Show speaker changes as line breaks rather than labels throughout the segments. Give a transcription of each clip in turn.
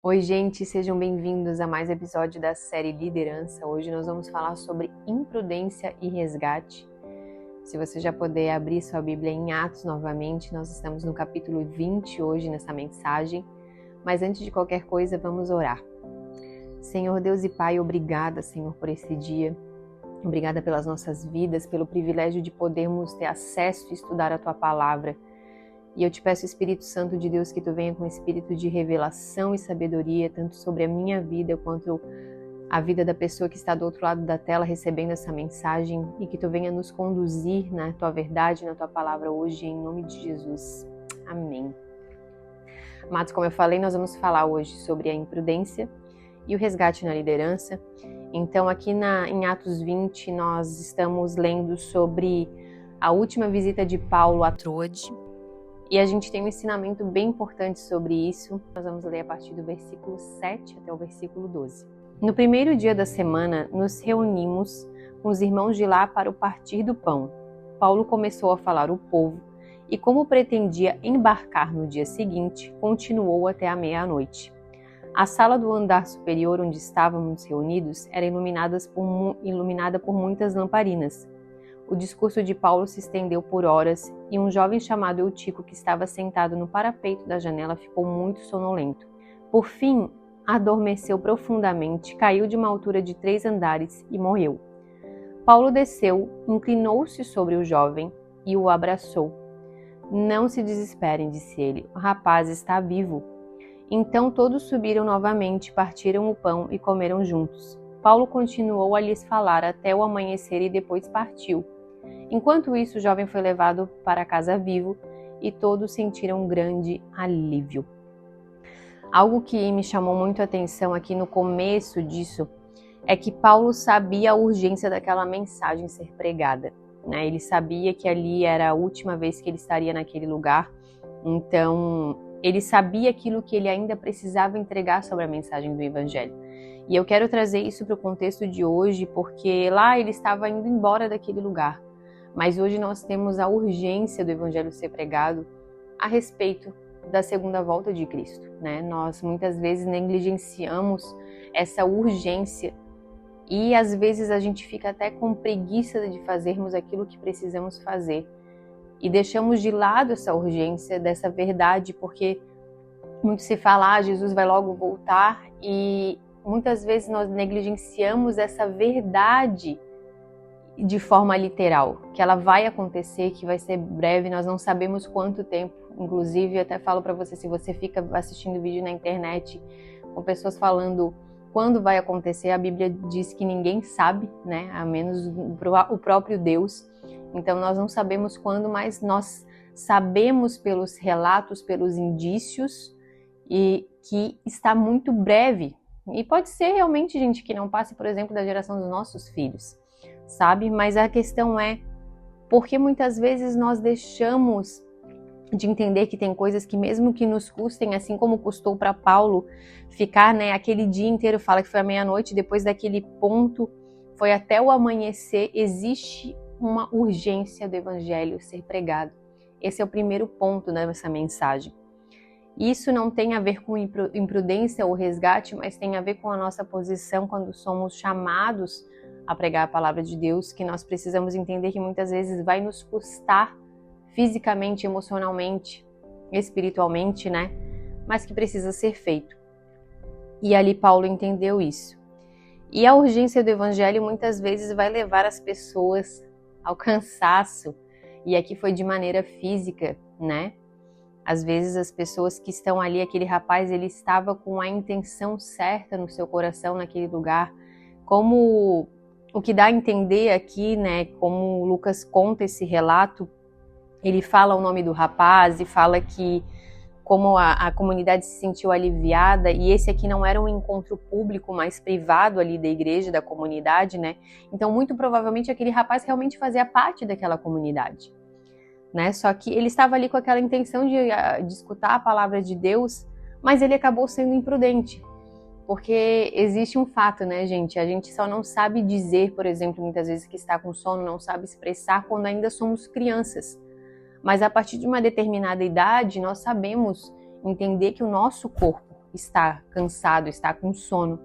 Oi, gente, sejam bem-vindos a mais um episódio da série Liderança. Hoje nós vamos falar sobre imprudência e resgate. Se você já puder abrir sua Bíblia em Atos novamente, nós estamos no capítulo 20 hoje nessa mensagem. Mas antes de qualquer coisa, vamos orar. Senhor Deus e Pai, obrigada, Senhor, por esse dia. Obrigada pelas nossas vidas, pelo privilégio de podermos ter acesso e estudar a Tua Palavra. E eu te peço, Espírito Santo de Deus, que Tu venha com espírito de revelação e sabedoria, tanto sobre a minha vida quanto a vida da pessoa que está do outro lado da tela recebendo essa mensagem, e que Tu venha nos conduzir na Tua verdade, na Tua Palavra hoje, em nome de Jesus. Amém. Amados, como eu falei, nós vamos falar hoje sobre a imprudência e o resgate na liderança. Então, aqui em Atos 20, nós estamos lendo sobre a última visita de Paulo a Troade. E a gente tem um ensinamento bem importante sobre isso. Nós vamos ler a partir do versículo 7 até o versículo 12. No primeiro dia da semana, nos reunimos com os irmãos de lá para o partir do pão. Paulo começou a falar ao povo e, como pretendia embarcar no dia seguinte, continuou até a meia-noite. A sala do andar superior onde estávamos reunidos era iluminada por muitas lamparinas. O discurso de Paulo se estendeu por horas e um jovem chamado Eutico, que estava sentado no parapeito da janela, ficou muito sonolento. Por fim, adormeceu profundamente, caiu de uma altura de 3 andares e morreu. Paulo desceu, inclinou-se sobre o jovem e o abraçou. Não se desesperem, disse ele, o rapaz está vivo. Então todos subiram novamente, partiram o pão e comeram juntos. Paulo continuou a lhes falar até o amanhecer e depois partiu. Enquanto isso, o jovem foi levado para casa vivo e todos sentiram um grande alívio. Algo que me chamou muito a atenção aqui no começo disso é que Paulo sabia a urgência daquela mensagem ser pregada, né? Ele sabia que ali era a última vez que ele estaria naquele lugar, então ele sabia aquilo que ele ainda precisava entregar sobre a mensagem do Evangelho. E eu quero trazer isso para o contexto de hoje, porque lá ele estava indo embora daquele lugar. Mas hoje nós temos a urgência do Evangelho ser pregado a respeito da segunda volta de Cristo, né? Nós muitas vezes negligenciamos essa urgência e às vezes a gente fica até com preguiça de fazermos aquilo que precisamos fazer. E deixamos de lado essa urgência dessa verdade, porque muito se fala, Jesus vai logo voltar, e muitas vezes nós negligenciamos essa verdade de forma literal, que ela vai acontecer, que vai ser breve, nós não sabemos quanto tempo. Inclusive, eu até falo para você, se você fica assistindo vídeo na internet com pessoas falando quando vai acontecer, a Bíblia diz que ninguém sabe, né? A menos o próprio Deus. Então nós não sabemos quando, mas nós sabemos pelos relatos, pelos indícios, e que está muito breve. E pode ser realmente, gente, que não passe, por exemplo, da geração dos nossos filhos, sabe? Mas a questão é porque muitas vezes nós deixamos de entender que tem coisas que, mesmo que nos custem, assim como custou para Paulo ficar, né, aquele dia inteiro, fala que foi à meia-noite, depois daquele ponto foi até o amanhecer, existe uma urgência do Evangelho ser pregado. Esse é o primeiro ponto dessa mensagem. Isso não tem a ver com imprudência ou resgate, mas tem a ver com a nossa posição quando somos chamados a pregar a palavra de Deus, que nós precisamos entender que muitas vezes vai nos custar fisicamente, emocionalmente, espiritualmente, né? Mas que precisa ser feito. E ali Paulo entendeu isso. E a urgência do Evangelho muitas vezes vai levar as pessoas ao cansaço, e aqui foi de maneira física, né? Às vezes as pessoas que estão ali, aquele rapaz, ele estava com a intenção certa no seu coração naquele lugar, como o que dá a entender aqui, né, como Lucas conta esse relato, ele fala o nome do rapaz e fala que como a comunidade se sentiu aliviada, e esse aqui não era um encontro público, mas privado ali da igreja, da comunidade, né? Então, muito provavelmente aquele rapaz realmente fazia parte daquela comunidade, né? Só que ele estava ali com aquela intenção de escutar a palavra de Deus, mas ele acabou sendo imprudente. Porque existe um fato, né, gente? A gente só não sabe dizer, por exemplo, muitas vezes que está com sono, não sabe expressar quando ainda somos crianças. Mas a partir de uma determinada idade, nós sabemos entender que o nosso corpo, está cansado, está com sono.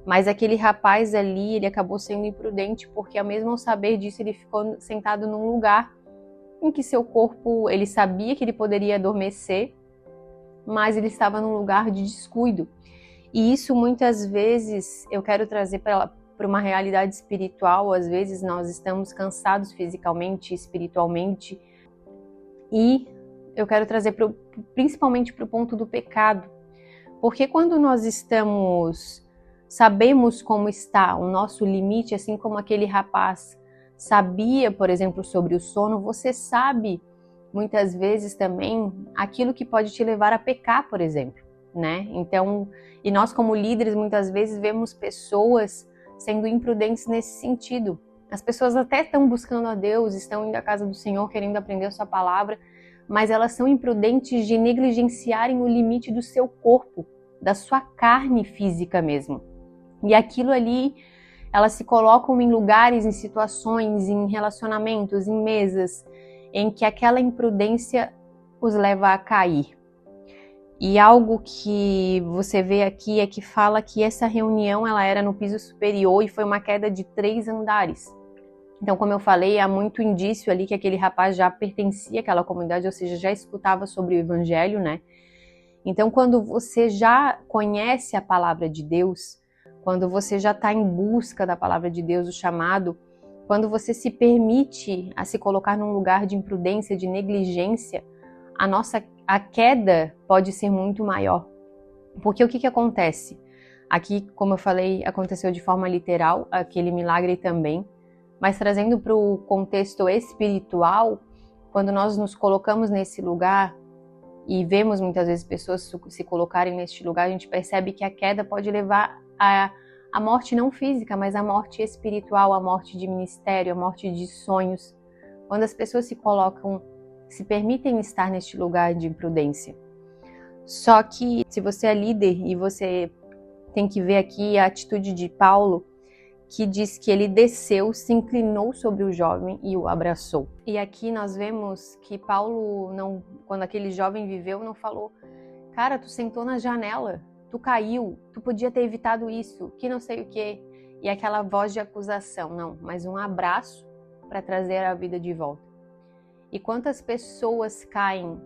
Mas aquele rapaz ali, ele acabou sendo imprudente, porque ao mesmo saber disso, ele ficou sentado num lugar em que seu corpo, ele sabia que ele poderia adormecer, mas ele estava num lugar de descuido. E isso muitas vezes eu quero trazer para uma realidade espiritual. Às vezes nós estamos cansados fisicamente, espiritualmente, e eu quero trazer principalmente para o ponto do pecado. Porque quando nós sabemos como está o nosso limite, assim como aquele rapaz sabia, por exemplo, sobre o sono, você sabe muitas vezes também aquilo que pode te levar a pecar, por exemplo, né? Então, e nós como líderes muitas vezes vemos pessoas sendo imprudentes nesse sentido. As pessoas até estão buscando a Deus, estão indo à casa do Senhor, querendo aprender a sua palavra, mas elas são imprudentes de negligenciarem o limite do seu corpo, da sua carne física mesmo. E aquilo ali, elas se colocam em lugares, em situações, em relacionamentos, em mesas, em que aquela imprudência os leva a cair. E algo que você vê aqui é que fala que essa reunião ela era no piso superior e foi uma queda de 3 andares. Então, como eu falei, há muito indício ali que aquele rapaz já pertencia àquela comunidade, ou seja, já escutava sobre o evangelho, né? Então, quando você já conhece a palavra de Deus, quando você já está em busca da palavra de Deus, o chamado, quando você se permite a se colocar num lugar de imprudência, de negligência, a queda pode ser muito maior. Porque o que acontece? Aqui, como eu falei, aconteceu de forma literal, aquele milagre também, mas trazendo para o contexto espiritual, quando nós nos colocamos nesse lugar e vemos muitas vezes pessoas se colocarem neste lugar, a gente percebe que a queda pode levar a morte não física, mas a morte espiritual, a morte de ministério, a morte de sonhos. Quando as pessoas se permitem estar neste lugar de imprudência. Só que se você é líder e você tem que ver aqui a atitude de Paulo, que diz que ele desceu, se inclinou sobre o jovem e o abraçou. E aqui nós vemos que Paulo, quando aquele jovem viveu, não falou: cara, tu sentou na janela, tu caiu, tu podia ter evitado isso, que não sei o quê. E aquela voz de acusação, não, mas um abraço para trazer a vida de volta. E quantas pessoas caem,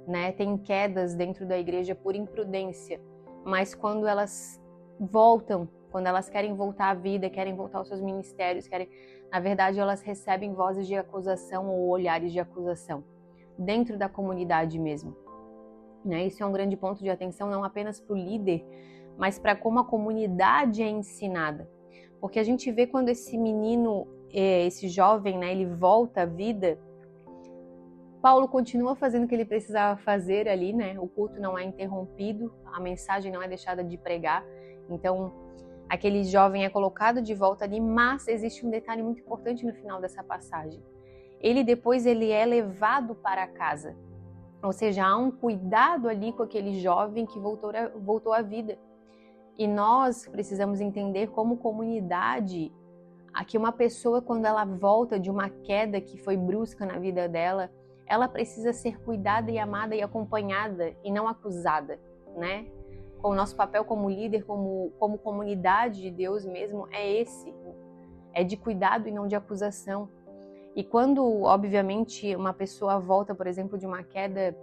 né, tem quedas dentro da igreja por imprudência, mas quando elas voltam, quando elas querem voltar à vida, querem voltar aos seus ministérios, na verdade elas recebem vozes de acusação ou olhares de acusação, dentro da comunidade mesmo. Né? Isso é um grande ponto de atenção, não apenas para o líder, mas para como a comunidade é ensinada. Porque a gente vê quando esse menino, esse jovem, né, ele volta à vida, Paulo continua fazendo o que ele precisava fazer ali, né? O culto não é interrompido, a mensagem não é deixada de pregar. Então, aquele jovem é colocado de volta ali, mas existe um detalhe muito importante no final dessa passagem. Depois ele é levado para casa. Ou seja, há um cuidado ali com aquele jovem que voltou à vida. E nós precisamos entender como comunidade, que uma pessoa, quando ela volta de uma queda que foi brusca na vida dela, ela precisa ser cuidada e amada e acompanhada e não acusada, né? O nosso papel como líder, como comunidade de Deus mesmo, é de cuidado e não de acusação. E quando, obviamente, uma pessoa volta, por exemplo, de uma queda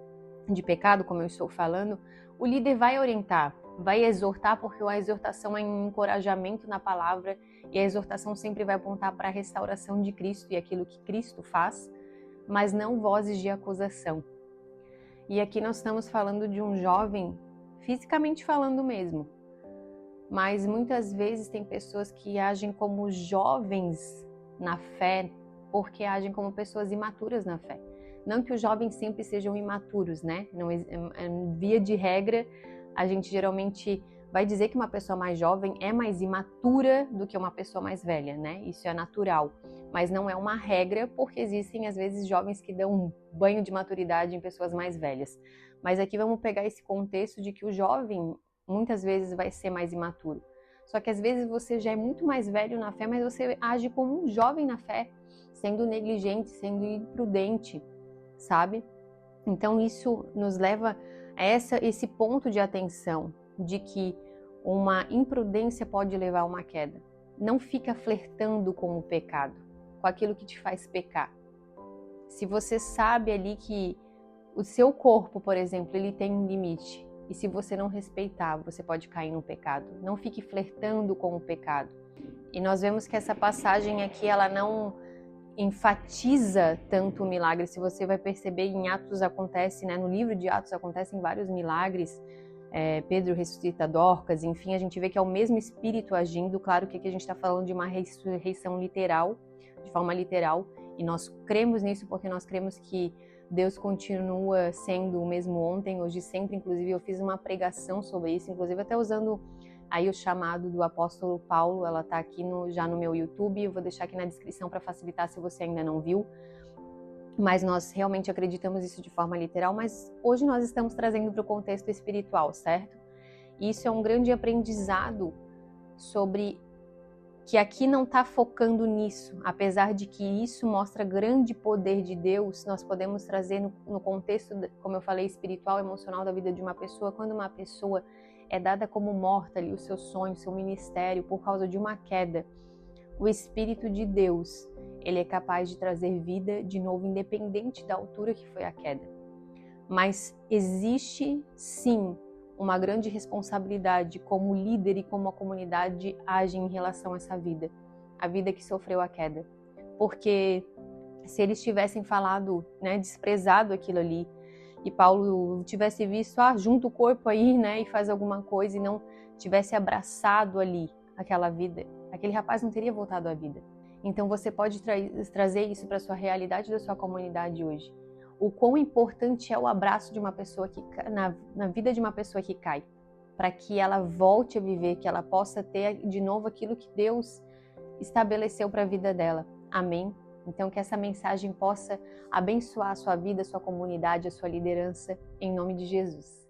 de pecado, como eu estou falando, o líder vai orientar, vai exortar, porque a exortação é um encorajamento na palavra e a exortação sempre vai apontar para a restauração de Cristo e aquilo que Cristo faz, mas não vozes de acusação. E aqui nós estamos falando de um jovem, fisicamente falando mesmo, mas muitas vezes tem pessoas que agem como jovens na fé, porque agem como pessoas imaturas na fé. Não que os jovens sempre sejam imaturos, né? Não, via de regra, a gente geralmente vai dizer que uma pessoa mais jovem é mais imatura do que uma pessoa mais velha, né? Isso é natural, mas não é uma regra, porque existem às vezes jovens que dão um banho de maturidade em pessoas mais velhas. Mas aqui vamos pegar esse contexto de que o jovem muitas vezes vai ser mais imaturo. Só que às vezes você já é muito mais velho na fé, mas você age como um jovem na fé, sendo negligente, sendo imprudente, sabe? Então isso nos leva a esse ponto de atenção. de que uma imprudência pode levar a uma queda. Não fica flertando com o pecado, com aquilo que te faz pecar. Se você sabe ali que o seu corpo, por exemplo, ele tem um limite, e se você não respeitar, você pode cair no pecado. Não fique flertando com o pecado. E nós vemos que essa passagem aqui, ela não enfatiza tanto o milagre. Se você vai perceber, em Atos acontece, né, no livro de Atos acontecem vários milagres. Pedro ressuscita Dorcas, enfim, a gente vê que é o mesmo Espírito agindo. Claro que aqui a gente está falando de uma ressurreição literal, de forma literal, e nós cremos nisso porque nós cremos que Deus continua sendo o mesmo ontem, hoje, sempre. Inclusive eu fiz uma pregação sobre isso, inclusive até usando aí o chamado do apóstolo Paulo. Ela está aqui já no meu YouTube, eu vou deixar aqui na descrição para facilitar se você ainda não viu. Mas nós realmente acreditamos isso de forma literal, mas hoje nós estamos trazendo para o contexto espiritual, certo? E isso é um grande aprendizado sobre que aqui não está focando nisso, apesar de que isso mostra grande poder de Deus. Nós podemos trazer no contexto, como eu falei, espiritual, emocional da vida de uma pessoa. Quando uma pessoa é dada como morta ali, o seu sonho, o seu ministério, por causa de uma queda, o Espírito de Deus, ele é capaz de trazer vida de novo, independente da altura que foi a queda. Mas existe, sim, uma grande responsabilidade como líder e como a comunidade age em relação a essa vida, a vida que sofreu a queda. Porque se eles tivessem falado, né, desprezado aquilo ali, e Paulo tivesse visto, junta o corpo aí, né, e faz alguma coisa, e não tivesse abraçado ali aquela vida, aquele rapaz não teria voltado à vida. Então você pode trazer isso para a sua realidade da sua comunidade hoje. O quão importante é o abraço de uma pessoa que na vida de uma pessoa que cai, para que ela volte a viver, que ela possa ter de novo aquilo que Deus estabeleceu para a vida dela. Amém? Então que essa mensagem possa abençoar a sua vida, a sua comunidade, a sua liderança, em nome de Jesus.